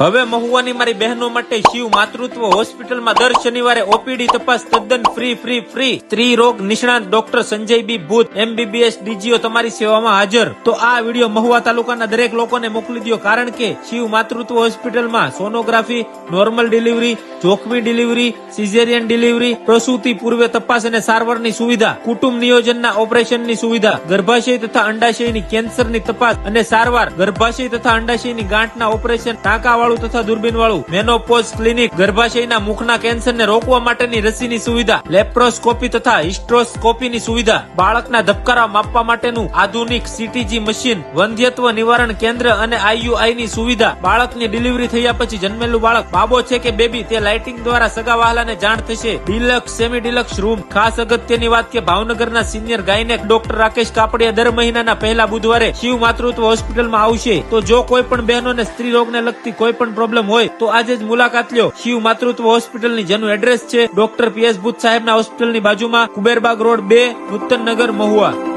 હવે મહુવાની મારી બહેનો માટે શિવ માતૃત્વ હોસ્પિટલમાં દર શનિવારે ઓપીડી તપાસ તદ્દન ફ્રી. સ્ત્રી રોગ નિષ્ણાત ડોક્ટર સંજય બી ભૂત MBBS DGO તમારી સેવામાં હાજર. તો આ વિડીયો મહુવા તાલુકાના દરેક લોકોને મોકલી દો, કારણ કે શિવ માતૃત્વ હોસ્પિટલમાં સોનોગ્રાફી, નોર્મલ ડિલિવરી, જોખમી ડિલિવરી, સિઝેરિયન ડિલિવરી, પ્રસૂતિ પૂર્વે તપાસ અને સારવારની સુવિધા, કુટુંબ નિયોજનના ઓપરેશનની સુવિધા, ગર્ભાશય તથા અંડાશયની કેન્સરની તપાસ અને સારવાર, ગર્ભાશય તથા અંડાશયની ગાંઠના ઓપરેશન, ટાંકાવાળું તથા દૂરબીનવાળું, મેનોપોઝ ક્લિનિક, ગર્ભાશયના મુખના કેન્સરને રોકવા માટેની રસીની સુવિધા, લેપ્રોસ્કોપી તથા હિસ્ટ્રોસ્કોપીની સુવિધા, બાળકના ધબકારા માપવા માટેનું આધુનિક CTG મશીન, વંધ્યત્વ નિવારણ કેન્દ્ર અને IUI ની સુવિધા, બાળકની ડિલિવરી થયા પછી જન્મેલું બાળક બાબો છે કે બેબી તે લાઇટિંગ દ્વારા સગા વહાલાને જાણ થશે. Deluxe semi deluxe room. ખાસ અગત્યની વાત કે ભાવનગરના senior gynaec doctor Rakesh Kapadia દર મહિનાના પહેલા બુધવારે શિવ માતૃત્વ હોસ્પિટલમાં આવશે. તો જો કોઈ પણ બહેનોને સ્ત્રી રોગને લગતી કોઈ પણ પ્રોબ્લેમ હોય તો આજે જ મુલાકાત લ્યો શિવ માતૃત્વ હોસ્પિટલની, જેનું એડ્રેસ છે ડોક્ટર PS ભૂત સાહેબના હોસ્પિટલની બાજુમાં, કુબેરબાગ રોડ 2, નૂતનનગર, મહુવા.